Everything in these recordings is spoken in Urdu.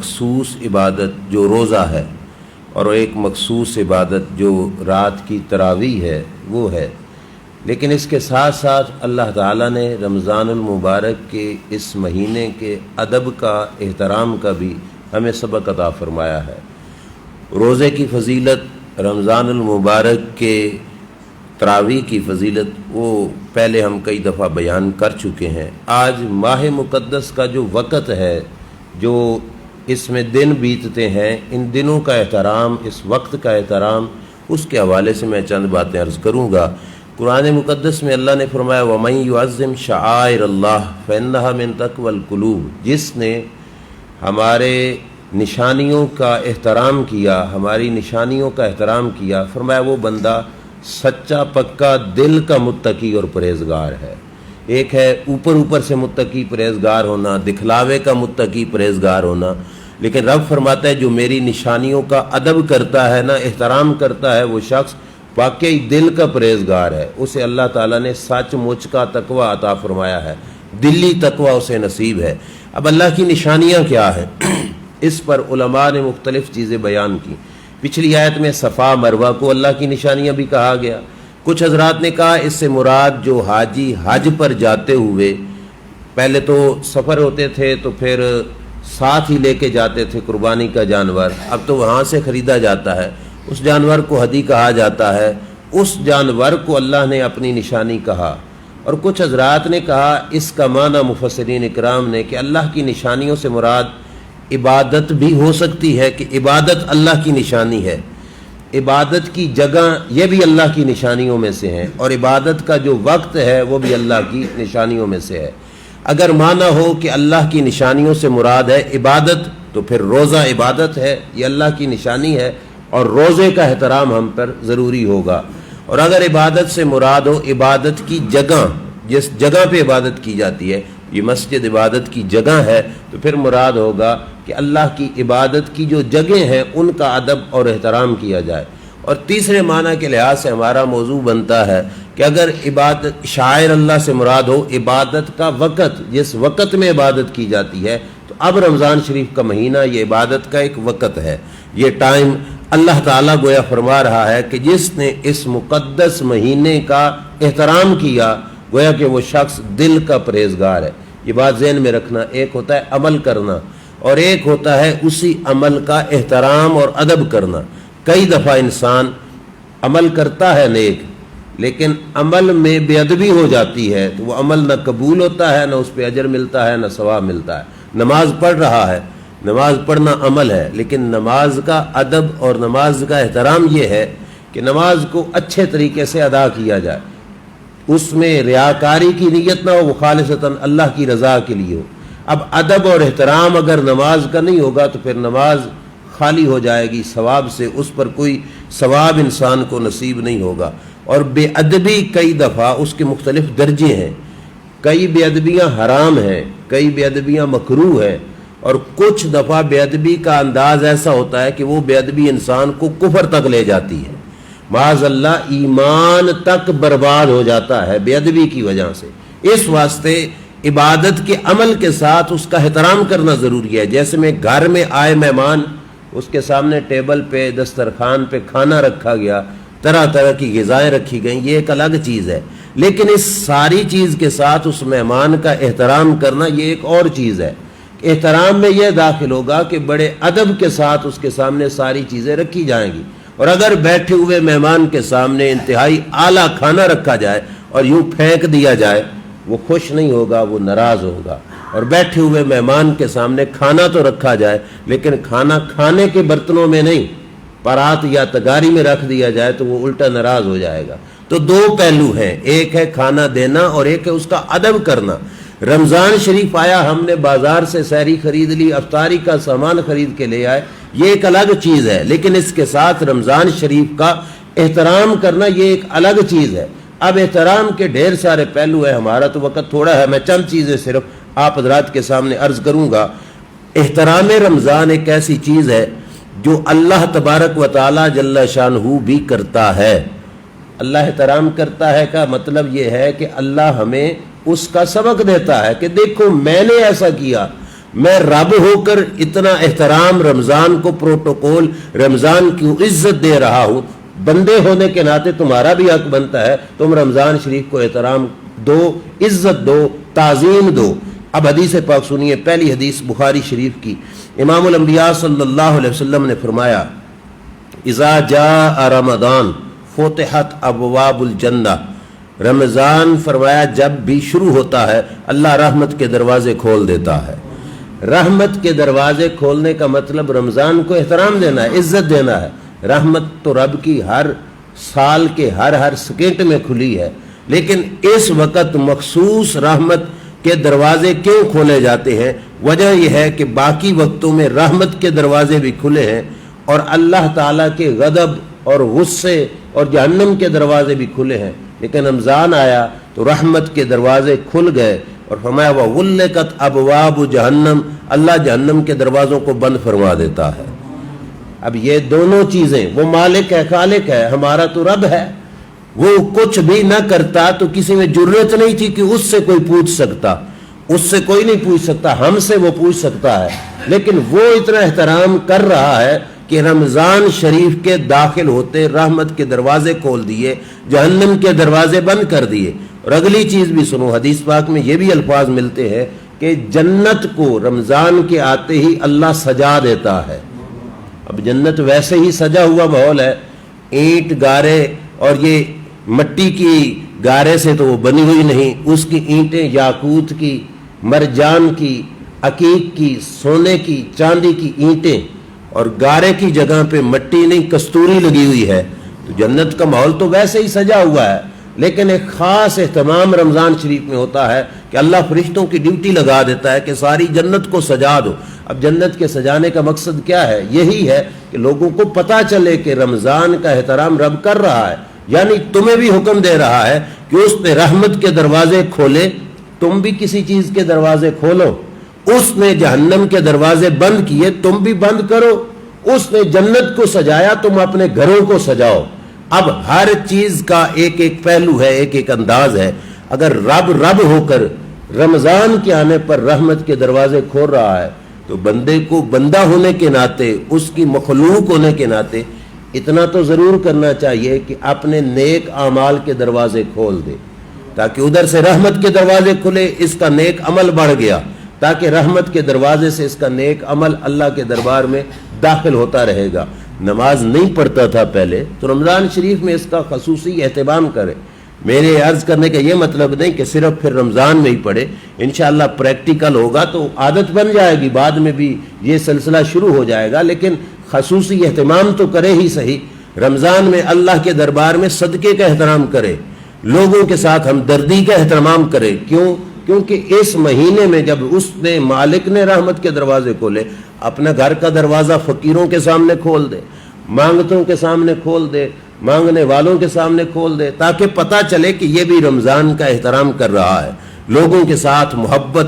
مخصوص عبادت جو روزہ ہے اور ایک مخصوص عبادت جو رات کی تراویح ہے وہ ہے، لیکن اس کے ساتھ ساتھ اللہ تعالیٰ نے رمضان المبارک کے اس مہینے کے ادب کا، احترام کا بھی ہمیں سبق عطا فرمایا ہے۔ روزے کی فضیلت، رمضان المبارک کے تراویح کی فضیلت وہ پہلے ہم کئی دفعہ بیان کر چکے ہیں۔ آج ماہ مقدس کا جو وقت ہے، جو اس میں دن بیتتے ہیں، ان دنوں کا احترام، اس وقت کا احترام، اس کے حوالے سے میں چند باتیں عرض کروں گا۔ قرآن مقدس میں اللہ نے فرمایا وَمَن يُعَظِّمْ شَعَائِرَ اللَّهِ فَإِنَّهَا مِن تَقْوَى الْقُلُوبِ، جس نے ہمارے نشانیوں کا احترام کیا، ہماری نشانیوں کا احترام کیا، فرمایا وہ بندہ سچا پکا دل کا متقی اور پرہیزگار ہے۔ ایک ہے اوپر سے متقی پرہیزگار ہونا، دکھلاوے کا متقی پرہیزگار ہونا، لیکن رب فرماتا ہے جو میری نشانیوں کا ادب کرتا ہے نا، احترام کرتا ہے، وہ شخص واقعی دل کا پرہیزگار ہے، اسے اللہ تعالیٰ نے سچ مچ کا تقوی عطا فرمایا ہے، دلی تقوی اسے نصیب ہے۔ اب اللہ کی نشانیاں کیا ہیں؟ اس پر علماء نے مختلف چیزیں بیان کی۔ پچھلی آیت میں صفا مروہ کو اللہ کی نشانیاں بھی کہا گیا۔ کچھ حضرات نے کہا اس سے مراد جو حاجی حج پر جاتے ہوئے، پہلے تو سفر ہوتے تھے تو پھر ساتھ ہی لے کے جاتے تھے قربانی کا جانور، اب تو وہاں سے خریدا جاتا ہے، اس جانور کو ہدی کہا جاتا ہے، اس جانور کو اللہ نے اپنی نشانی کہا۔ اور کچھ حضرات نے کہا اس کا معنی مفسرین اکرام نے کہ اللہ کی نشانیوں سے مراد عبادت بھی ہو سکتی ہے، کہ عبادت اللہ کی نشانی ہے، عبادت کی جگہ یہ بھی اللہ کی نشانیوں میں سے ہیں، اور عبادت کا جو وقت ہے وہ بھی اللہ کی نشانیوں میں سے ہے۔ اگر معنی ہو کہ اللہ کی نشانیوں سے مراد ہے عبادت، تو پھر روزہ عبادت ہے، یہ اللہ کی نشانی ہے، اور روزے کا احترام ہم پر ضروری ہوگا۔ اور اگر عبادت سے مراد ہو عبادت کی جگہ، جس جگہ پہ عبادت کی جاتی ہے، یہ مسجد عبادت کی جگہ ہے، تو پھر مراد ہوگا کہ اللہ کی عبادت کی جو جگہیں ہیں ان کا ادب اور احترام کیا جائے۔ اور تیسرے معنی کے لحاظ سے ہمارا موضوع بنتا ہے کہ اگر عبادت شاعر اللہ سے مراد ہو عبادت کا وقت، جس وقت میں عبادت کی جاتی ہے، تو اب رمضان شریف کا مہینہ یہ عبادت کا ایک وقت ہے، یہ ٹائم اللہ تعالیٰ گویا فرما رہا ہے کہ جس نے اس مقدس مہینے کا احترام کیا، گویا کہ وہ شخص دل کا پرہیزگار ہے۔ یہ بات ذہن میں رکھنا، ایک ہوتا ہے عمل کرنا اور ایک ہوتا ہے اسی عمل کا احترام اور ادب کرنا۔ کئی دفعہ انسان عمل کرتا ہے نیک، لیکن عمل میں بے ادبی ہو جاتی ہے تو وہ عمل نہ قبول ہوتا ہے، نہ اس پہ اجر ملتا ہے، نہ ثواب ملتا ہے۔ نماز پڑھ رہا ہے، نماز پڑھنا عمل ہے، لیکن نماز کا ادب اور نماز کا احترام یہ ہے کہ نماز کو اچھے طریقے سے ادا کیا جائے، اس میں ریاکاری کی نیت نہ ہو، وہ خالصتاً اللہ کی رضا کے لیے ہو۔ اب ادب اور احترام اگر نماز کا نہیں ہوگا تو پھر نماز خالی ہو جائے گی ثواب سے، اس پر کوئی ثواب انسان کو نصیب نہیں ہوگا۔ اور بے ادبی کئی دفعہ اس کے مختلف درجے ہیں، کئی بے ادبیاں حرام ہیں، کئی بے ادبیاں مکروہ ہیں، اور کچھ دفعہ بے ادبی کا انداز ایسا ہوتا ہے کہ وہ بے ادبی انسان کو کفر تک لے جاتی ہے، معاذ اللہ ایمان تک برباد ہو جاتا ہے بے ادبی کی وجہ سے۔ اس واسطے عبادت کے عمل کے ساتھ اس کا احترام کرنا ضروری ہے۔ جیسے میں گھر میں آئے مہمان، اس کے سامنے ٹیبل پہ دسترخوان پہ کھانا رکھا گیا، طرح طرح کی غذائیں رکھی گئیں، یہ ایک الگ چیز ہے، لیکن اس ساری چیز کے ساتھ اس مہمان کا احترام کرنا یہ ایک اور چیز ہے۔ احترام میں یہ داخل ہوگا کہ بڑے ادب کے ساتھ اس کے سامنے ساری چیزیں رکھی جائیں گی، اور اگر بیٹھے ہوئے مہمان کے سامنے انتہائی اعلیٰ کھانا رکھا جائے اور یوں پھینک دیا جائے، وہ خوش نہیں ہوگا، وہ ناراض ہوگا۔ اور بیٹھے ہوئے مہمان کے سامنے کھانا تو رکھا جائے لیکن کھانا کھانے کے برتنوں میں نہیں، پرات یا تگاری میں رکھ دیا جائے تو وہ الٹا ناراض ہو جائے گا۔ تو دو پہلو ہیں، ایک ہے کھانا دینا اور ایک ہے اس کا ادب کرنا۔ رمضان شریف آیا، ہم نے بازار سے سحری خرید لی، افطاری کا سامان خرید کے لے آئے، یہ ایک الگ چیز ہے، لیکن اس کے ساتھ رمضان شریف کا احترام کرنا یہ ایک الگ چیز ہے۔ اب احترام کے ڈھیر سارے پہلو ہیں، ہمارا تو وقت تھوڑا ہے، میں چند چیزیں صرف آپ حضرات کے سامنے عرض کروں گا۔ احترام رمضان ایک ایسی چیز ہے جو اللہ تبارک و تعالی جل شانہ بھی کرتا ہے۔ اللہ احترام کرتا ہے کا مطلب یہ ہے کہ اللہ ہمیں اس کا سبق دیتا ہے کہ دیکھو میں نے ایسا کیا میں رب ہو کر اتنا احترام رمضان کو، پروٹوکول رمضان کی عزت دے رہا ہوں، بندے ہونے کے ناطے تمہارا بھی حق بنتا ہے تم رمضان شریف کو احترام دو، عزت دو، تعظیم دو۔ اب حدیث پاک سنیے، پہلی حدیث بخاری شریف کی، امام الانبیاء صلی اللہ علیہ وسلم نے فرمایا اذا جاء رمضان فتحت ابواب الجنہ، رمضان فرمایا جب بھی شروع ہوتا ہے اللہ رحمت کے دروازے کھول دیتا ہے۔ رحمت کے دروازے کھولنے کا مطلب رمضان کو احترام دینا ہے، عزت دینا ہے۔ رحمت تو رب کی ہر سال کے ہر سیکنڈ میں کھلی ہے، لیکن اس وقت مخصوص رحمت کے دروازے کیوں کھولے جاتے ہیں؟ وجہ یہ ہے کہ باقی وقتوں میں رحمت کے دروازے بھی کھلے ہیں اور اللہ تعالیٰ کے غضب اور غصے اور جہنم کے دروازے بھی کھلے ہیں، لیکن رمضان آیا تو رحمت کے دروازے کھل گئے اور فرمایا وَغُلِّقَتْ أَبْوَابُ جہنم، اللہ جہنم کے دروازوں کو بند فرما دیتا ہے۔ اب یہ دونوں چیزیں، وہ مالک ہے، خالق ہے، ہمارا تو رب ہے، وہ کچھ بھی نہ کرتا تو کسی میں جرت نہیں تھی کہ اس سے کوئی پوچھ سکتا، اس سے کوئی نہیں پوچھ سکتا، ہم سے وہ پوچھ سکتا ہے، لیکن وہ اتنا احترام کر رہا ہے کہ رمضان شریف کے داخل ہوتے رحمت کے دروازے کھول دیے، جہنم کے دروازے بند کر دیے۔ اور اگلی چیز بھی سنو، حدیث پاک میں یہ بھی الفاظ ملتے ہیں کہ جنت کو رمضان کے آتے ہی اللہ سجا دیتا ہے۔ اب جنت ویسے ہی سجا ہوا ماحول ہے، اینٹ گارے اور یہ مٹی کی گارے سے تو وہ بنی ہوئی نہیں، اس کی اینٹیں یاقوت کی، مرجان کی، عقیق کی، سونے کی، چاندی کی اینٹیں، اور گارے کی جگہ پہ مٹی نہیں کستوری لگی ہوئی ہے۔ تو جنت کا ماحول تو ویسے ہی سجا ہوا ہے، لیکن ایک خاص اہتمام رمضان شریف میں ہوتا ہے کہ اللہ فرشتوں کی ڈیوٹی لگا دیتا ہے کہ ساری جنت کو سجا دو۔ اب جنت کے سجانے کا مقصد کیا ہے؟ یہی ہے کہ لوگوں کو پتہ چلے کہ رمضان کا احترام رب کر رہا ہے، یعنی تمہیں بھی حکم دے رہا ہے کہ اس نے رحمت کے دروازے کھولے، تم بھی کسی چیز کے دروازے کھولو۔ اس نے جہنم کے دروازے بند کیے، تم بھی بند کرو۔ اس نے جنت کو سجایا، تم اپنے گھروں کو سجاؤ۔ اب ہر چیز کا ایک ایک پہلو ہے، ایک ایک انداز ہے۔ اگر رب ہو کر رمضان کے آنے پر رحمت کے دروازے کھول رہا ہے تو بندے کو بندہ ہونے کے ناطے، اس کی مخلوق ہونے کے ناطے اتنا تو ضرور کرنا چاہیے کہ اپنے نیک اعمال کے دروازے کھول دے، تاکہ ادھر سے رحمت کے دروازے کھلے، اس کا نیک عمل بڑھ گیا، تاکہ رحمت کے دروازے سے اس کا نیک عمل اللہ کے دربار میں داخل ہوتا رہے گا۔ نماز نہیں پڑھتا تھا پہلے، تو رمضان شریف میں اس کا خصوصی اہتمام کرے۔ میرے عرض کرنے کا یہ مطلب نہیں کہ صرف پھر رمضان میں ہی پڑھے، انشاءاللہ پریکٹیکل ہوگا تو عادت بن جائے گی، بعد میں بھی یہ سلسلہ شروع ہو جائے گا، لیکن خصوصی اہتمام تو کرے ہی صحیح۔ رمضان میں اللہ کے دربار میں صدقے کا احترام کرے، لوگوں کے ساتھ ہمدردی کا اہتمام کرے۔ کیونکہ اس مہینے میں جب اس نے مالک نے رحمت کے دروازے کھولے، اپنا گھر کا دروازہ فقیروں کے سامنے کھول دے، مانگتوں کے سامنے کھول دے، مانگنے والوں کے سامنے کھول دے، تاکہ پتہ چلے کہ یہ بھی رمضان کا احترام کر رہا ہے۔ لوگوں کے ساتھ محبت،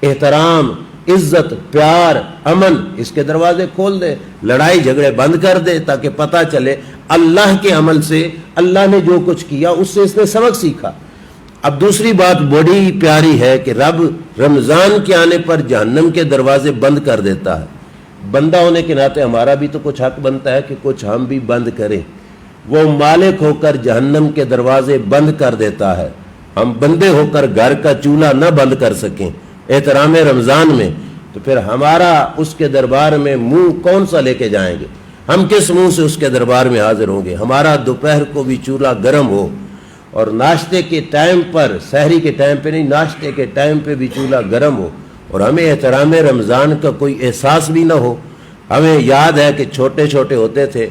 احترام، عزت، پیار، امن، اس کے دروازے کھول دے، لڑائی جھگڑے بند کر دے، تاکہ پتہ چلے اللہ کے عمل سے، اللہ نے جو کچھ کیا اس سے اس نے سبق سیکھا۔ اب دوسری بات بڑی پیاری ہے کہ رب رمضان کے آنے پر جہنم کے دروازے بند کر دیتا ہے۔ بندہ ہونے کے ناطے ہمارا بھی تو کچھ حق بنتا ہے کہ کچھ ہم بھی بند کریں۔ وہ مالک ہو کر جہنم کے دروازے بند کر دیتا ہے، ہم بندے ہو کر گھر کا چولہا نہ بند کر سکیں احترام رمضان میں، تو پھر ہمارا اس کے دربار میں منہ کون سا لے کے جائیں گے؟ ہم کس منہ سے اس کے دربار میں حاضر ہوں گے؟ ہمارا دوپہر کو بھی چولہا گرم ہو، اور ناشتے کے ٹائم پر، سحری کے ٹائم پہ نہیں، ناشتے کے ٹائم پہ بھی چولہا گرم ہو، اور ہمیں احترام رمضان کا کوئی احساس بھی نہ ہو۔ ہمیں یاد ہے کہ چھوٹے چھوٹے ہوتے تھے،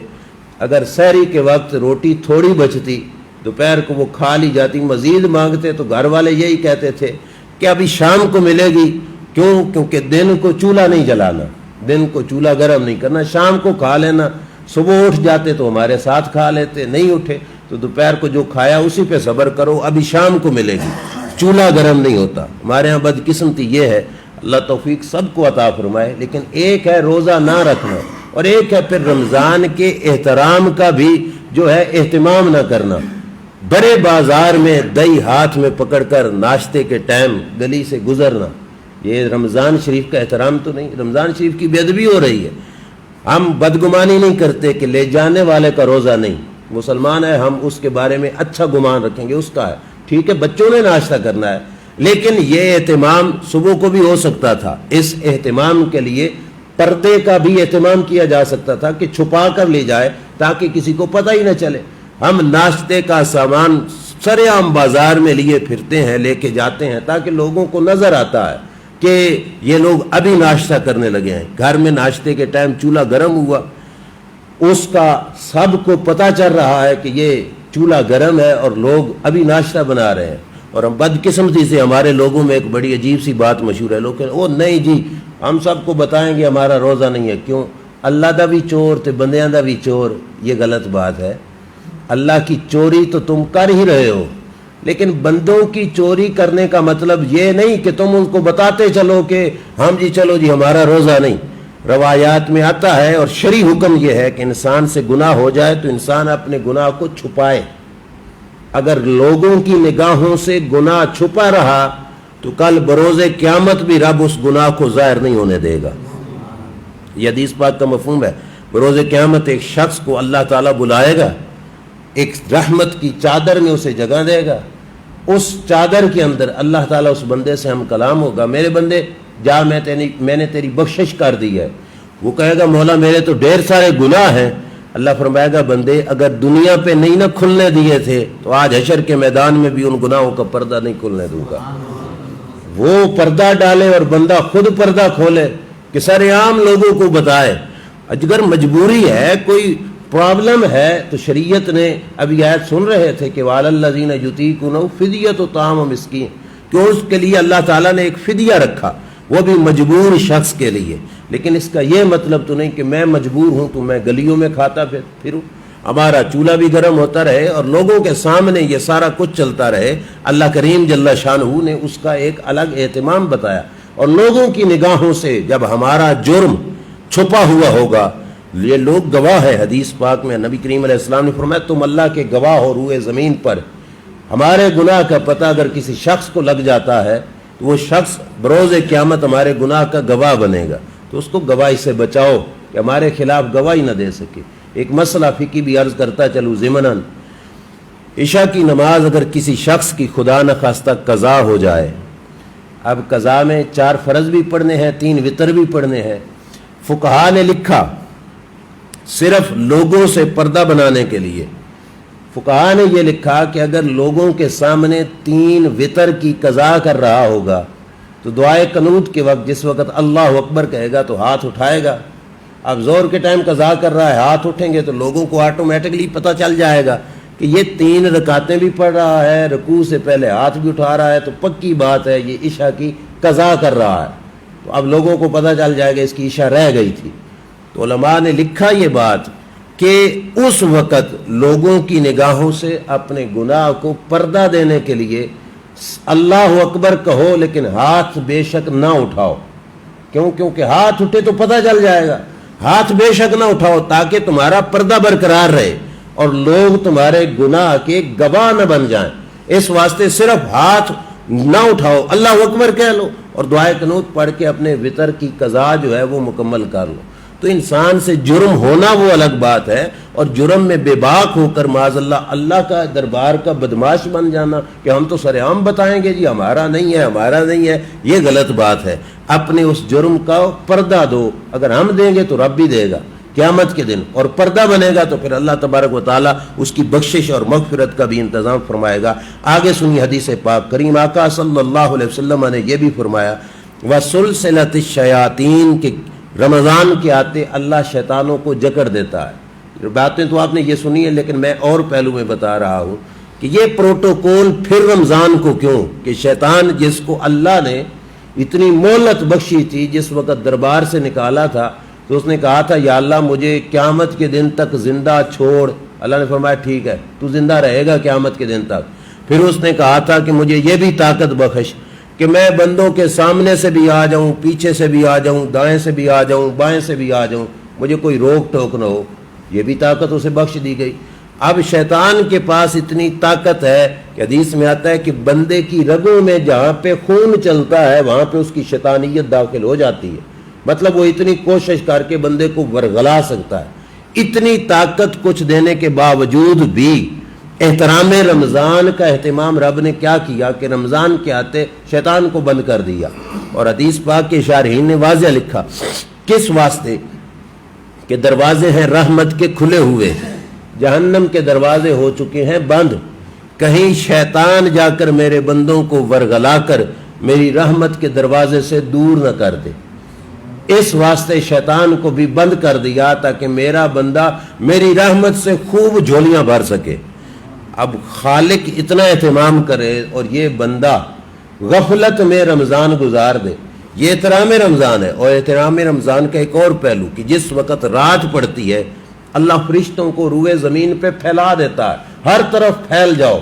اگر سحری کے وقت روٹی تھوڑی بچتی، دوپہر کو وہ کھا لی جاتی، مزید مانگتے تو گھر والے یہی کہتے تھے کہ ابھی شام کو ملے گی۔ کیونکہ دن کو چولہا نہیں جلانا، دن کو چولہا گرم نہیں کرنا، شام کو کھا لینا۔ صبح اٹھ جاتے تو ہمارے ساتھ کھا لیتے، نہیں اٹھے تو دوپہر کو جو کھایا اسی پہ صبر کرو، ابھی شام کو ملے گی، چولہا گرم نہیں ہوتا۔ ہمارے ہاں بدقسمتی یہ ہے، اللہ توفیق سب کو عطا فرمائے، لیکن ایک ہے روزہ نہ رکھنا، اور ایک ہے پھر رمضان کے احترام کا بھی جو ہے اہتمام نہ کرنا۔ بڑے بازار میں دہی ہاتھ میں پکڑ کر ناشتے کے ٹائم گلی سے گزرنا، یہ رمضان شریف کا احترام تو نہیں، رمضان شریف کی بے ادبی ہو رہی ہے۔ ہم بدگمانی نہیں کرتے کہ لے جانے والے کا روزہ نہیں، مسلمان ہے، ہم اس کے بارے میں اچھا گمان رکھیں گے، اس کا ہے، ٹھیک ہے، بچوں نے ناشتہ کرنا ہے، لیکن یہ اہتمام صبح کو بھی ہو سکتا تھا۔ اس اہتمام کے لیے پردے کا بھی اہتمام کیا جا سکتا تھا کہ چھپا کر لے جائے تاکہ کسی کو پتہ ہی نہ چلے۔ ہم ناشتے کا سامان سرے عام بازار میں لیے پھرتے ہیں، لے کے جاتے ہیں تاکہ لوگوں کو نظر آتا ہے کہ یہ لوگ ابھی ناشتہ کرنے لگے ہیں۔ گھر میں ناشتے کے ٹائم چولہا گرم ہوا، اس کا سب کو پتہ چل رہا ہے کہ یہ چولہا گرم ہے اور لوگ ابھی ناشتہ بنا رہے ہیں۔ اور ہم بدقسمتی سے ہمارے لوگوں میں ایک بڑی عجیب سی بات مشہور ہے، لوگ کہتے ہیں او نہیں جی ہم سب کو بتائیں گے ہمارا روزہ نہیں ہے۔ کیوں؟ اللہ دا بھی چور تے بندیاں دا بھی چور، یہ غلط بات ہے۔ اللہ کی چوری تو تم کر ہی رہے ہو، لیکن بندوں کی چوری کرنے کا مطلب یہ نہیں کہ تم ان کو بتاتے چلو کہ ہم جی چلو جی ہمارا روزہ نہیں۔ روایات میں آتا ہے اور شرعی حکم یہ ہے کہ انسان سے گناہ ہو جائے تو انسان اپنے گناہ کو چھپائے۔ اگر لوگوں کی نگاہوں سے گناہ چھپا رہا تو کل بروز قیامت بھی رب اس گناہ کو ظاہر نہیں ہونے دے گا۔ یہ حدیث پاک کا مفہوم ہے۔ بروز قیامت ایک شخص کو اللہ تعالیٰ بلائے گا، ایک رحمت کی چادر میں اسے جگہ دے گا، اس چادر کے اندر اللہ تعالیٰ اس بندے سے ہم کلام ہوگا، میرے بندے جا میں نے تیری بخشش کر دی ہے۔ وہ کہے گا مولا میرے تو ڈھیر سارے گناہ ہیں۔ اللہ فرمائے گا بندے اگر دنیا پہ نہیں نہ کھلنے دیے تھے تو آج حشر کے میدان میں بھی ان گناہوں کا پردہ نہیں کھلنے دوں گا۔ وہ پردہ ڈالے اور بندہ خود پردہ کھولے کہ سر عام لوگوں کو بتائے۔ اگر مجبوری ہے، کوئی پرابلم ہے تو شریعت نے ابھی آیت سن رہے تھے کہ وَعَلَى الَّذِينَ يُطِيقُونَهُ فِدْيَةُ طَعَامُ مِسْكِينٍ، کہ اس کے لیے اللہ تعالیٰ نے ایک فدیہ رکھا، وہ بھی مجبور شخص کے لیے۔ لیکن اس کا یہ مطلب تو نہیں کہ میں مجبور ہوں تو میں گلیوں میں کھاتا پھروں، ہمارا چولہا بھی گرم ہوتا رہے اور لوگوں کے سامنے یہ سارا کچھ چلتا رہے۔ اللہ کریم جل شانہ نے اس کا ایک الگ اہتمام بتایا، اور لوگوں کی نگاہوں سے جب ہمارا جرم چھپا ہوا ہوگا، یہ لوگ گواہ ہے۔ حدیث پاک میں نبی کریم علیہ السلام نے فرمایا تم اللہ کے گواہ ہو روئے زمین پر۔ ہمارے گناہ کا پتہ اگر کسی شخص کو لگ جاتا ہے تو وہ شخص بروز قیامت ہمارے گناہ کا گواہ بنے گا، تو اس کو گواہی سے بچاؤ کہ ہمارے خلاف گواہی نہ دے سکے۔ ایک مسئلہ فقہی بھی عرض کرتا چلوں ضمناً، عشاء کی نماز اگر کسی شخص کی خدا نخواستہ قضا ہو جائے، اب قضا میں 4 فرض بھی پڑھنے ہیں، 3 وتر بھی پڑھنے ہیں، فقہا نے لکھا صرف لوگوں سے پردہ بنانے کے لیے، فقہا نے یہ لکھا کہ اگر لوگوں کے سامنے 3 وتر کی قضا کر رہا ہوگا تو دعائے قنوت کے وقت جس وقت اللہ اکبر کہے گا تو ہاتھ اٹھائے گا۔ اب زور کے ٹائم قضا کر رہا ہے، ہاتھ اٹھیں گے تو لوگوں کو آٹومیٹکلی پتہ چل جائے گا کہ یہ 3 رکعتیں بھی پڑھ رہا ہے، رکوع سے پہلے ہاتھ بھی اٹھا رہا ہے، تو پکی بات ہے یہ عشاء کی قضا کر رہا ہے۔ تو اب لوگوں کو پتہ چل جائے گا اس کی عشاء رہ گئی تھی۔ تو علماء نے لکھا یہ بات کہ اس وقت لوگوں کی نگاہوں سے اپنے گناہ کو پردہ دینے کے لیے اللہ اکبر کہو لیکن ہاتھ بے شک نہ اٹھاؤ۔ کیونکہ ہاتھ اٹھے تو پتہ چل جائے گا، ہاتھ بے شک نہ اٹھاؤ تاکہ تمہارا پردہ برقرار رہے اور لوگ تمہارے گناہ کے گواہ نہ بن جائیں۔ اس واسطے صرف ہاتھ نہ اٹھاؤ، اللہ اکبر کہہ لو اور دعائے قنوت پڑھ کے اپنے وتر کی قضا جو ہے وہ مکمل کر لو۔ تو انسان سے جرم ہونا وہ الگ بات ہے، اور جرم میں بے باک ہو کر معاذ اللہ کا دربار کا بدماش بن جانا کہ ہم تو سرعام بتائیں گے جی ہمارا نہیں ہے، ہمارا نہیں ہے، یہ غلط بات ہے۔ اپنے اس جرم کا پردہ دو، اگر ہم دیں گے تو رب بھی دے گا قیامت کے دن، اور پردہ بنے گا تو پھر اللہ تبارک و تعالیٰ اس کی بخشش اور مغفرت کا بھی انتظام فرمائے گا۔ آگے سنی حدیث پاک، کریم آقا صلی اللہ علیہ وسلم نے یہ بھی فرمایا وَسُلْسِلَةِ الشَّيَاطِينَ کہ رمضان کے آتے اللہ شیطانوں کو جکڑ دیتا ہے۔ باتیں تو آپ نے یہ سنی ہے، لیکن میں اور پہلو میں بتا رہا ہوں کہ یہ پروٹوکول پھر رمضان کو کیوں، کہ شیطان جس کو اللہ نے اتنی مہلت بخشی تھی، جس وقت دربار سے نکالا تھا تو اس نے کہا تھا یا اللہ مجھے قیامت کے دن تک زندہ چھوڑ، اللہ نے فرمایا ٹھیک ہے تو زندہ رہے گا قیامت کے دن تک۔ پھر اس نے کہا تھا کہ مجھے یہ بھی طاقت بخش کہ میں بندوں کے سامنے سے بھی آ جاؤں، پیچھے سے بھی آ جاؤں، دائیں سے بھی آ جاؤں، بائیں سے بھی آ جاؤں، مجھے کوئی روک ٹوک نہ ہو، یہ بھی طاقت اسے بخش دی گئی۔ اب شیطان کے پاس اتنی طاقت ہے کہ حدیث میں آتا ہے کہ بندے کی رگوں میں جہاں پہ خون چلتا ہے وہاں پہ اس کی شیطانیت داخل ہو جاتی ہے. مطلب وہ اتنی کوشش کر کے بندے کو ورغلا سکتا ہے. اتنی طاقت کچھ دینے کے باوجود بھی احترام رمضان کا اہتمام رب نے کیا کیا کہ رمضان کے آتے شیطان کو بند کر دیا. اور حدیث پاک کے شارحین نے واضح لکھا کس واسطے کہ دروازے ہیں رحمت کے کھلے ہوئے, جہنم کے دروازے ہو چکے ہیں بند, کہیں شیطان جا کر میرے بندوں کو ورغلا کر میری رحمت کے دروازے سے دور نہ کر دے. اس واسطے شیطان کو بھی بند کر دیا تاکہ میرا بندہ میری رحمت سے خوب جھولیاں بھر سکے. اب خالق اتنا اہتمام کرے اور یہ بندہ غفلت میں رمضان گزار دے. یہ احترام رمضان ہے. اور احترام رمضان کا ایک اور پہلو کہ جس وقت رات پڑتی ہے اللہ فرشتوں کو روئے زمین پہ پھیلا دیتا ہے, ہر طرف پھیل جاؤ.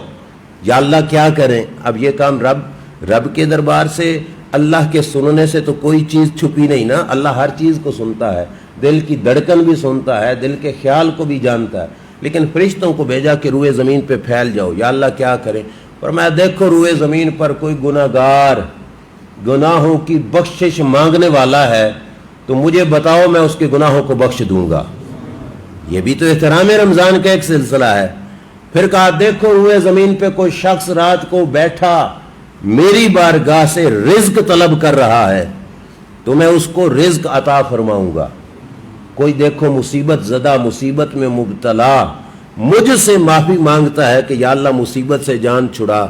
یا اللہ کیا کریں, اب یہ کام رب کے دربار سے اللہ کے سننے سے تو کوئی چیز چھپی نہیں نا. اللہ ہر چیز کو سنتا ہے, دل کی دھڑکن بھی سنتا ہے, دل کے خیال کو بھی جانتا ہے. لیکن فرشتوں کو بھیجا کہ روئے زمین پہ پھیل جاؤ. یا اللہ کیا کریں, فرمایا دیکھو روئے زمین پر کوئی گناہگار گناہوں کی بخشش مانگنے والا ہے تو مجھے بتاؤ, میں اس کے گناہوں کو بخش دوں گا. یہ بھی تو احترام رمضان کا ایک سلسلہ ہے. پھر کہا دیکھو روئے زمین پہ کوئی شخص رات کو بیٹھا میری بارگاہ سے رزق طلب کر رہا ہے تو میں اس کو رزق عطا فرماؤں گا. کوئی دیکھو مصیبت زدہ مصیبت میں مبتلا مجھ سے معافی مانگتا ہے کہ یا اللہ مصیبت سے جان چھڑا.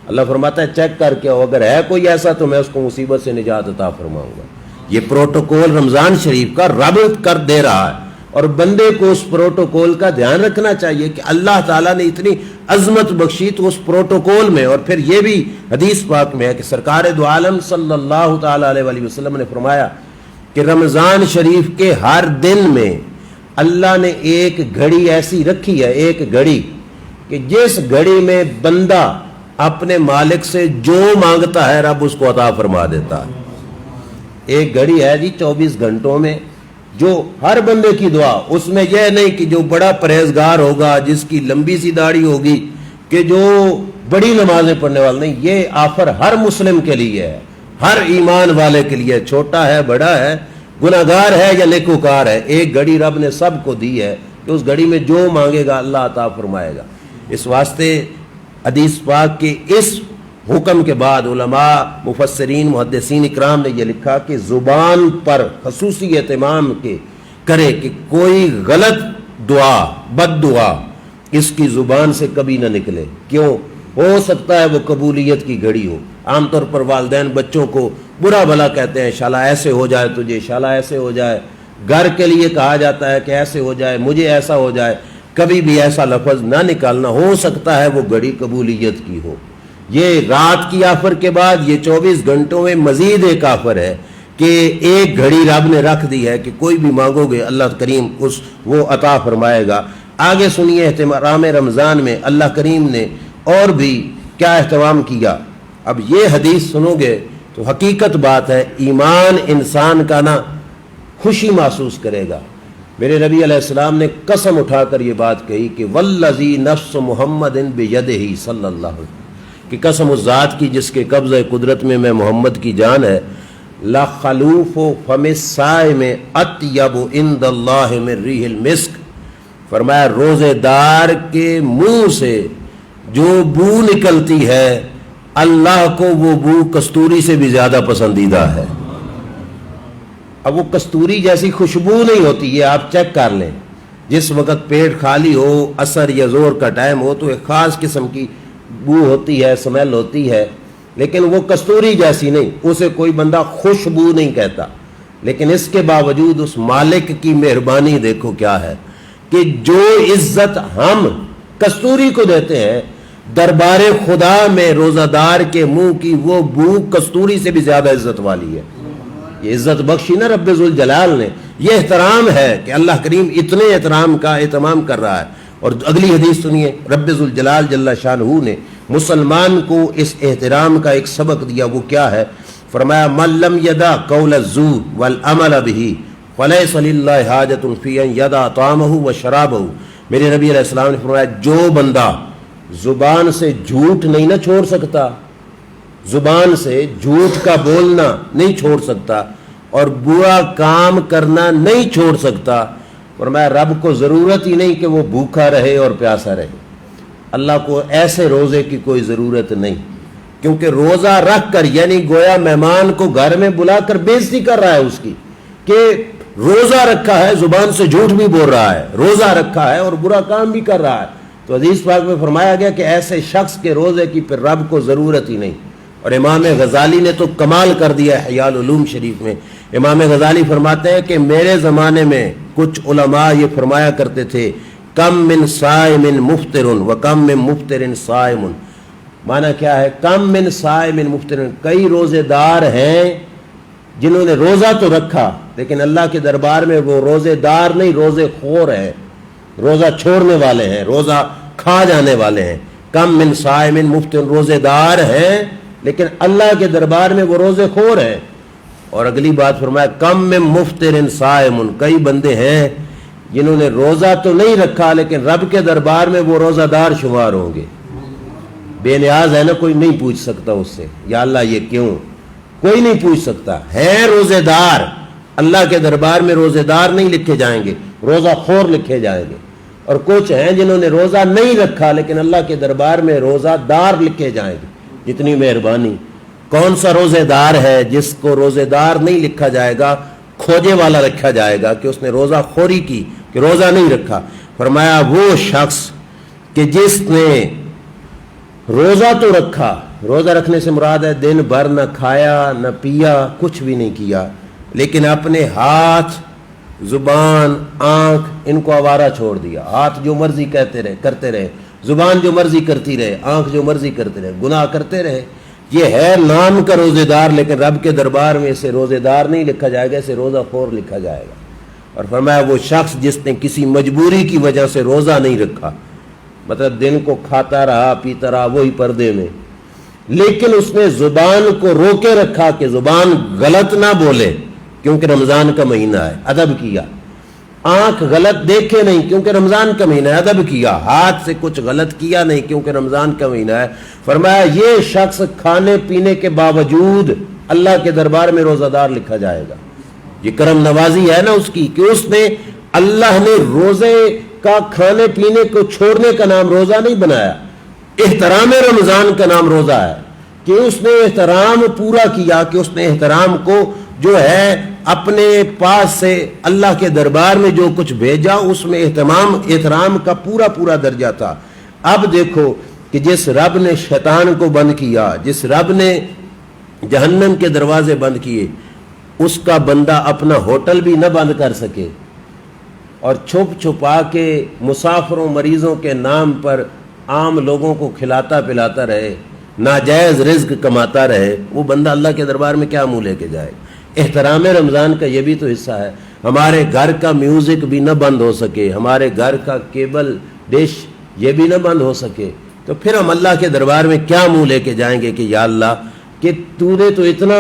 اللہ فرماتا ہے چیک کر کے اگر ہے کوئی ایسا تو میں اس کو مصیبت سے نجات عطا فرماؤں گا. یہ پروٹوکول رمضان شریف کا رب کر دے رہا ہے اور بندے کو اس پروٹوکول کا دھیان رکھنا چاہیے کہ اللہ تعالیٰ نے اتنی عظمت بخشی تو اس پروٹوکول میں. اور پھر یہ بھی حدیث پاک میں ہے کہ سرکار دو عالم صلی اللہ تعالیٰ علیہ وسلم نے فرمایا کہ رمضان شریف کے ہر دن میں اللہ نے ایک گھڑی ایسی رکھی ہے, ایک گھڑی کہ جس گھڑی میں بندہ اپنے مالک سے جو مانگتا ہے رب اس کو عطا فرما دیتا ہے. ایک گھڑی ہے جی 24 گھنٹوں میں جو ہر بندے کی دعا, اس میں یہ نہیں کہ جو بڑا پرہیزگار ہوگا جس کی لمبی سی داڑھی ہوگی کہ جو بڑی نمازیں پڑھنے والا, نہیں, یہ آفر ہر مسلم کے لیے ہے, ہر ایمان والے کے لیے, چھوٹا ہے بڑا ہے گناہگار ہے یا نیکوکار ہے. ایک گھڑی رب نے سب کو دی ہے کہ اس گھڑی میں جو مانگے گا اللہ عطا فرمائے گا. اس واسطے حدیث پاک کے اس حکم کے بعد علماء مفسرین محدثین اکرام نے یہ لکھا کہ زبان پر خصوصی اہتمام کے کرے کہ کوئی غلط دعا بد دعا اس کی زبان سے کبھی نہ نکلے. کیوں, ہو سکتا ہے وہ قبولیت کی گھڑی ہو. عام طور پر والدین بچوں کو برا بھلا کہتے ہیں, شالا ایسے ہو جائے تجھے, شالا ایسے ہو جائے. گھر کے لیے کہا جاتا ہے کہ ایسے ہو جائے, مجھے ایسا ہو جائے. کبھی بھی ایسا لفظ نہ نکالنا, ہو سکتا ہے وہ گھڑی قبولیت کی ہو. یہ رات کی آفر کے بعد یہ 24 گھنٹوں میں مزید ایک آفر ہے کہ ایک گھڑی رب نے رکھ دی ہے کہ کوئی بھی مانگو گے اللہ کریم وہ عطا فرمائے گا. آگے سنیے احترام رمضان میں اللہ کریم نے اور بھی کیا اہتمام کیا. اب یہ حدیث سنو گے تو حقیقت بات ہے ایمان انسان کا نا خوشی محسوس کرے گا. میرے نبی علیہ السلام نے قسم اٹھا کر یہ بات کہی کہ والذی نفس محمد بیدہ صلی اللہ علیہ وسلم, کہ قسم اس ذات کی جس کے قبضہ قدرت میں محمد کی جان ہے, لخلوف فم الصائم اطیب عند اللہ من ریح المسک. فرمایا روزے دار کے منہ سے جو بو نکلتی ہے اللہ کو وہ بو کستوری سے بھی زیادہ پسندیدہ ہے. اب وہ کستوری جیسی خوشبو نہیں ہوتی, یہ آپ چیک کر لیں. جس وقت پیٹ خالی ہو, عصر یا ظہر کا ٹائم ہو تو ایک خاص قسم کی بو ہوتی ہے, سمیل ہوتی ہے, لیکن وہ کستوری جیسی نہیں, اسے کوئی بندہ خوشبو نہیں کہتا. لیکن اس کے باوجود اس مالک کی مہربانی دیکھو کیا ہے کہ جو عزت ہم کستوری کو دیتے ہیں دربار خدا میں روزہ دار کے منہ کی وہ بو کستوری سے بھی زیادہ عزت والی ہے. یہ عزت بخشی نا رب ذوالجلال نے, یہ احترام ہے کہ اللہ کریم اتنے احترام کا اہتمام کر رہا ہے. اور اگلی حدیث سنیے, رب ذوالجلال جل شانہ نے مسلمان کو اس احترام کا ایک سبق دیا. وہ کیا ہے؟ فرمایا من لم یدع قول الزور والعمل به فلیس للہ حاجۃ فی ان یدع طعامہ وشرابہ میرے نبی علیہ السلام نے فرمایا جو بندہ زبان سے جھوٹ نہیں نہ چھوڑ سکتا، زبان سے جھوٹ کا بولنا نہیں چھوڑ سکتا اور برا کام کرنا نہیں چھوڑ سکتا، فرمایا رب کو ضرورت ہی نہیں کہ وہ بھوکا رہے اور پیاسا رہے۔ اللہ کو ایسے روزے کی کوئی ضرورت نہیں، کیونکہ روزہ رکھ کر یعنی گویا مہمان کو گھر میں بلا کر بےزتی کر رہا ہے اس کی، کہ روزہ رکھا ہے، زبان سے جھوٹ بھی بول رہا ہے، روزہ رکھا ہے اور برا کام بھی کر رہا ہے۔ تو حدیث پاک میں فرمایا گیا کہ ایسے شخص کے روزے کی پھر رب کو ضرورت ہی نہیں۔ اور امام غزالی نے تو کمال کر دیا ہے احیاء العلوم شریف میں۔ امام غزالی فرماتے ہیں کہ میرے زمانے میں کچھ علماء یہ فرمایا کرتے تھے کم من صائم مفطر و کم من مفطر صائم۔ معنی کیا ہے؟ کم من صائم مفطر، کئی روزے دار ہیں جنہوں نے روزہ تو رکھا لیکن اللہ کے دربار میں وہ روزے دار نہیں، روزے خور ہیں، روزہ چھوڑنے والے ہیں، روزہ کھا جانے والے ہیں۔ کم من صائم مفطر، روزے دار ہیں لیکن اللہ کے دربار میں وہ روزے خور ہیں۔ اور اگلی بات فرمایا کم من مفطر صائم، کئی بندے ہیں جنہوں نے روزہ تو نہیں رکھا لیکن رب کے دربار میں وہ روزہ دار شمار ہوں گے۔ بے نیاز ہے نا، کوئی نہیں پوچھ سکتا اس سے یا اللہ یہ کیوں، کوئی نہیں پوچھ سکتا، ہیں روزے دار، اللہ کے دربار میں روزے دار نہیں لکھے جائیں گے، روزہ خور لکھے جائیں گے۔ اور کچھ ہیں جنہوں نے روزہ نہیں رکھا لیکن اللہ کے دربار میں روزہ دار لکھے جائیں گے۔ جتنی مہربانی! کون سا روزے دار ہے جس کو روزے دار نہیں لکھا جائے گا، کھوجے والا رکھا جائے گا کہ اس نے روزہ خوری کی، کہ روزہ نہیں رکھا۔ فرمایا وہ شخص کہ جس نے روزہ تو رکھا، روزہ رکھنے سے مراد ہے دن بھر نہ کھایا نہ پیا، کچھ بھی نہیں کیا، لیکن اپنے ہاتھ، زبان، آنکھ ان کو آوارہ چھوڑ دیا، ہاتھ جو مرضی کرتے رہے، زبان جو مرضی کرتی رہے، آنکھ جو مرضی کرتے رہے، گناہ کرتے رہے۔ یہ ہے نام کا روزے دار لیکن رب کے دربار میں اسے روزے دار نہیں لکھا جائے گا، اسے روزہ خور لکھا جائے گا۔ اور فرمایا وہ شخص جس نے کسی مجبوری کی وجہ سے روزہ نہیں رکھا، مطلب دن کو کھاتا رہا پیتا رہا وہی پردے میں، لیکن اس نے زبان کو روکے رکھا کہ زبان غلط نہ بولے کیونکہ رمضان کا مہینہ ہے، ادب کیا، آنکھ غلط دیکھے نہیں کیونکہ رمضان کا مہینہ ہے، ادب کیا، ہاتھ سے کچھ غلط کیا نہیں کیونکہ رمضان کا مہینہ ہے۔ فرمایا یہ شخص کھانے پینے کے باوجود اللہ کے دربار میں روزہ دار لکھا جائے گا۔ یہ کرم نوازی ہے نا اس کی کہ اس نے، اللہ نے روزے کا کھانے پینے کو چھوڑنے کا نام روزہ نہیں بنایا، احترام رمضان کا نام روزہ ہے، کہ اس نے احترام پورا کیا، کہ اس نے احترام کو جو ہے اپنے پاس سے اللہ کے دربار میں جو کچھ بھیجا اس میں احترام کا پورا درجہ تھا۔ اب دیکھو کہ جس رب نے شیطان کو بند کیا، جس رب نے جہنم کے دروازے بند کیے، اس کا بندہ اپنا ہوٹل بھی نہ بند کر سکے اور چھپ چھپا کے مسافروں مریضوں کے نام پر عام لوگوں کو کھلاتا پلاتا رہے، ناجائز رزق کماتا رہے، وہ بندہ اللہ کے دربار میں کیا منہ لے کے جائے؟ احترام رمضان کا یہ بھی تو حصہ ہے۔ ہمارے گھر کا میوزک بھی نہ بند ہو سکے، ہمارے گھر کا کیبل ڈش یہ بھی نہ بند ہو سکے، تو پھر ہم اللہ کے دربار میں کیا منہ لے کے جائیں گے کہ یا اللہ کہ تو نے تو اتنا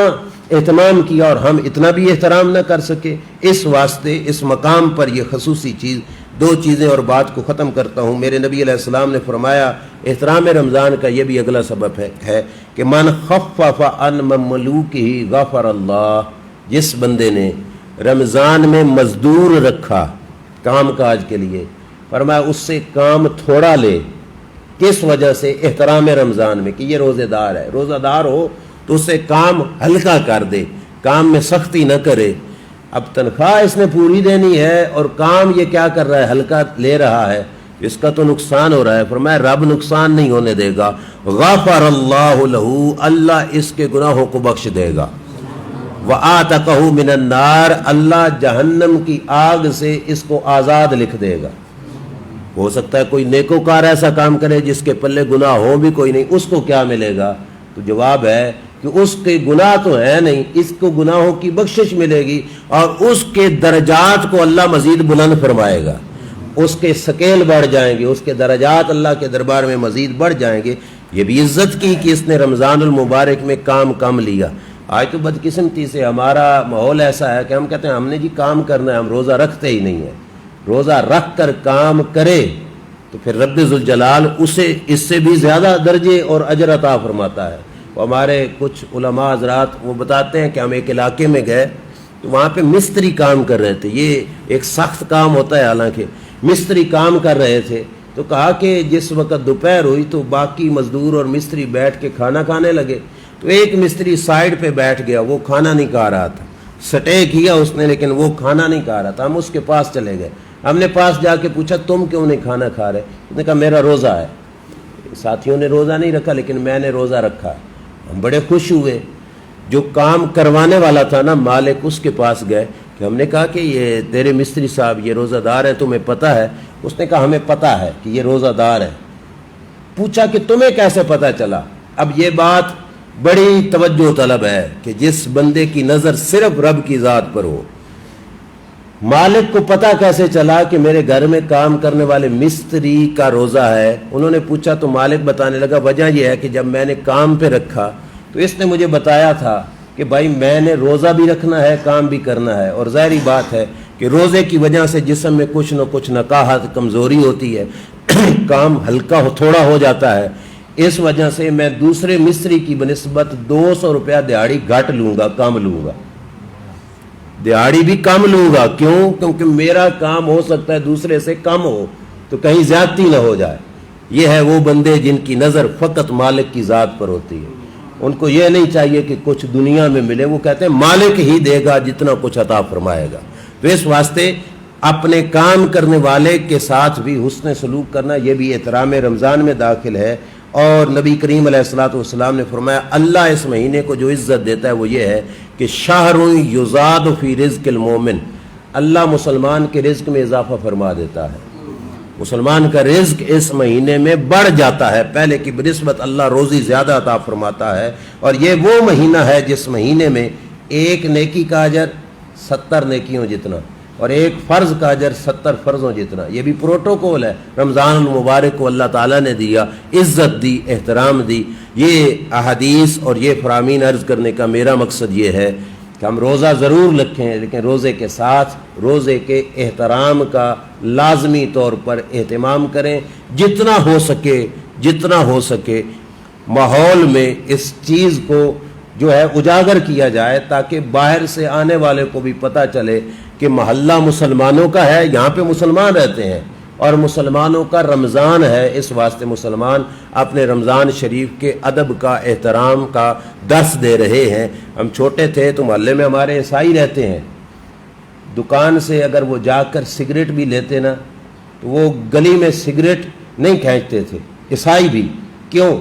اہتمام کیا اور ہم اتنا بھی احترام نہ کر سکے۔ اس واسطے اس مقام پر یہ خصوصی چیز، دو چیزیں اور بات کو ختم کرتا ہوں۔ میرے نبی علیہ السلام نے فرمایا احترام رمضان کا یہ بھی اگلا سبب ہے کہ من خفف عن مملوکہ غفر اللہ، جس بندے نے رمضان میں مزدور رکھا کام کاج کے لیے، فرمایا اس سے کام تھوڑا لے، کس وجہ سے؟ احترام رمضان میں، کہ یہ روزے دار ہے، روزہ دار ہو تو اس سے کام ہلکا کر دے، کام میں سختی نہ کرے۔ اب تنخواہ اس نے پوری دینی ہے اور کام یہ کیا کر رہا ہے؟ ہلکا لے رہا ہے، اس کا تو نقصان ہو رہا ہے۔ فرمایا رب نقصان نہیں ہونے دے گا، غفر اللہ لہ، اللہ اس کے گناہوں کو بخش دے گا، وَآتَقَهُ مِنَ النَّارِ، اللہ جہنم کی آگ سے اس کو آزاد لکھ دے گا۔ ہو سکتا ہے کوئی نیکوکار ایسا کام کرے جس کے پلے گناہ ہو بھی کوئی نہیں، اس کو کیا ملے گا؟ تو جواب ہے کہ اس کے گناہ تو ہے نہیں، اس کو گناہوں کی بخشش ملے گی اور اس کے درجات کو اللہ مزید بلند فرمائے گا، اس کے سکیل بڑھ جائیں گے، اس کے درجات اللہ کے دربار میں مزید بڑھ جائیں گے۔ یہ بھی عزت کی کہ اس نے رمضان المبارک میں کام کم لیا۔ آج تو بدقسمتی سے ہمارا ماحول ایسا ہے کہ ہم کہتے ہیں ہم نے جی کام کرنا ہے، ہم روزہ رکھتے ہی نہیں ہیں، روزہ رکھ کر کام کرے تو پھر رب ذوالجلال اسے اس سے بھی زیادہ درجے اور اجر عطا فرماتا ہے۔ ہمارے کچھ علماء حضرات وہ بتاتے ہیں کہ ہم ایک علاقے میں گئے تو وہاں پہ مستری کام کر رہے تھے، یہ ایک سخت کام ہوتا ہے، حالانکہ مستری کام کر رہے تھے تو کہا کہ جس وقت دوپہر ہوئی تو باقی مزدور اور مستری بیٹھ کے کھانا کھانے لگے، تو ایک مستری سائیڈ پہ بیٹھ گیا، وہ کھانا نہیں کھا رہا تھا، سٹے کیا اس نے لیکن وہ کھانا نہیں کھا رہا تھا۔ ہم اس کے پاس چلے گئے، ہم نے پاس جا کے پوچھا تم کیوں نہیں کھانا کھا رہے؟ اس نے کہا میرا روزہ ہے۔ ساتھیوں نے روزہ نہیں رکھا لیکن میں نے روزہ رکھا۔ ہم بڑے خوش ہوئے۔ جو کام کروانے والا تھا نا مالک، اس کے پاس گئے کہ ہم نے کہا کہ یہ تیرے مستری صاحب یہ روزہ دار ہے، تمہیں پتہ ہے؟ اس نے کہا ہمیں پتہ ہے کہ یہ روزہ دار ہے۔ پوچھا کہ تمہیں کیسے پتہ چلا؟ اب یہ بات بڑی توجہ طلب ہے کہ جس بندے کی نظر صرف رب کی ذات پر ہو، مالک کو پتہ کیسے چلا کہ میرے گھر میں کام کرنے والے مستری کا روزہ ہے؟ انہوں نے پوچھا تو مالک بتانے لگا وجہ یہ ہے کہ جب میں نے کام پہ رکھا تو اس نے مجھے بتایا تھا کہ بھائی میں نے روزہ بھی رکھنا ہے، کام بھی کرنا ہے، اور ظاہری بات ہے کہ روزے کی وجہ سے جسم میں کچھ نہ کچھ نقاہت، کمزوری ہوتی ہے، کام ہلکا تھوڑا ہو جاتا ہے۔ اس وجہ سے میں دوسرے مستری کی بنسبت 200 روپیہ دیہاڑی گھٹ لوں گا، کم لوں گا، دیہاڑی بھی کم لوں گا۔ کیوں؟ کیونکہ میرا کام ہو سکتا ہے دوسرے سے کم ہو تو کہیں زیادتی نہ ہو جائے۔ یہ ہے وہ بندے جن کی نظر فقط مالک کی ذات پر ہوتی ہے، ان کو یہ نہیں چاہیے کہ کچھ دنیا میں ملے، وہ کہتے ہیں مالک ہی دے گا جتنا کچھ عطا فرمائے گا۔ تو اس واسطے اپنے کام کرنے والے کے ساتھ بھی حسن سلوک کرنا، یہ بھی احترام رمضان میں داخل ہے۔ اور نبی کریم علیہ الصلوۃ والسلام نے فرمایا اللہ اس مہینے کو جو عزت دیتا ہے وہ یہ ہے کہ شہر یزاد فی رزق المومن، اللہ مسلمان کے رزق میں اضافہ فرما دیتا ہے، مسلمان کا رزق اس مہینے میں بڑھ جاتا ہے، پہلے کی بنسبت اللہ روزی زیادہ عطا فرماتا ہے۔ اور یہ وہ مہینہ ہے جس مہینے میں ایک نیکی کا اجر 70 نیکیوں جتنا، اور ایک فرض کا اجر 70 فرضوں جتنا۔ یہ بھی پروٹوکول ہے، رمضان المبارک کو اللہ تعالیٰ نے دیا، عزت دی، احترام دی۔ یہ احادیث اور یہ فرامین عرض کرنے کا میرا مقصد یہ ہے کہ ہم روزہ ضرور رکھیں لیکن روزے کے ساتھ روزے کے احترام کا لازمی طور پر اہتمام کریں، جتنا ہو سکے ماحول میں اس چیز کو جو ہے اجاگر کیا جائے تاکہ باہر سے آنے والے کو بھی پتہ چلے کہ محلہ مسلمانوں کا ہے، یہاں پہ مسلمان رہتے ہیں اور مسلمانوں کا رمضان ہے۔ اس واسطے مسلمان اپنے رمضان شریف کے ادب کا، احترام کا درس دے رہے ہیں۔ ہم چھوٹے تھے تو محلے میں ہمارے عیسائی رہتے ہیں، دکان سے اگر وہ جا کر سگریٹ بھی لیتے نا تو وہ گلی میں سگریٹ نہیں کھینچتے تھے، عیسائی بھی۔ کیوں؟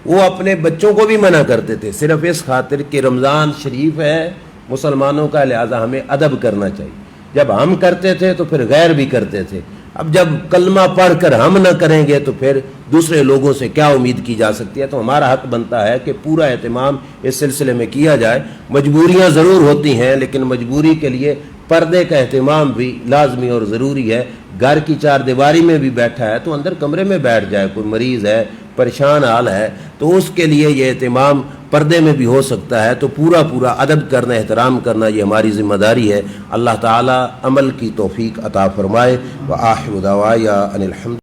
وہ اپنے بچوں کو بھی منع کرتے تھے، صرف اس خاطر کہ رمضان شریف ہے مسلمانوں کا، لہذا ہمیں ادب کرنا چاہیے۔ جب ہم کرتے تھے تو پھر غیر بھی کرتے تھے، اب جب کلمہ پڑھ کر ہم نہ کریں گے تو پھر دوسرے لوگوں سے کیا امید کی جا سکتی ہے؟ تو ہمارا حق بنتا ہے کہ پورا اہتمام اس سلسلے میں کیا جائے۔ مجبوریاں ضرور ہوتی ہیں لیکن مجبوری کے لیے پردے کا اہتمام بھی لازمی اور ضروری ہے۔ گھر کی چار دیواری میں بھی بیٹھا ہے تو اندر کمرے میں بیٹھ جائے، کوئی مریض ہے، پریشان حال ہے تو اس کے لیے یہ اہتمام پردے میں بھی ہو سکتا ہے۔ تو پورا ادب کرنا، احترام کرنا یہ ہماری ذمہ داری ہے۔ اللہ تعالی عمل کی توفیق عطا فرمائے۔ وآخر دعوایا ان الحمد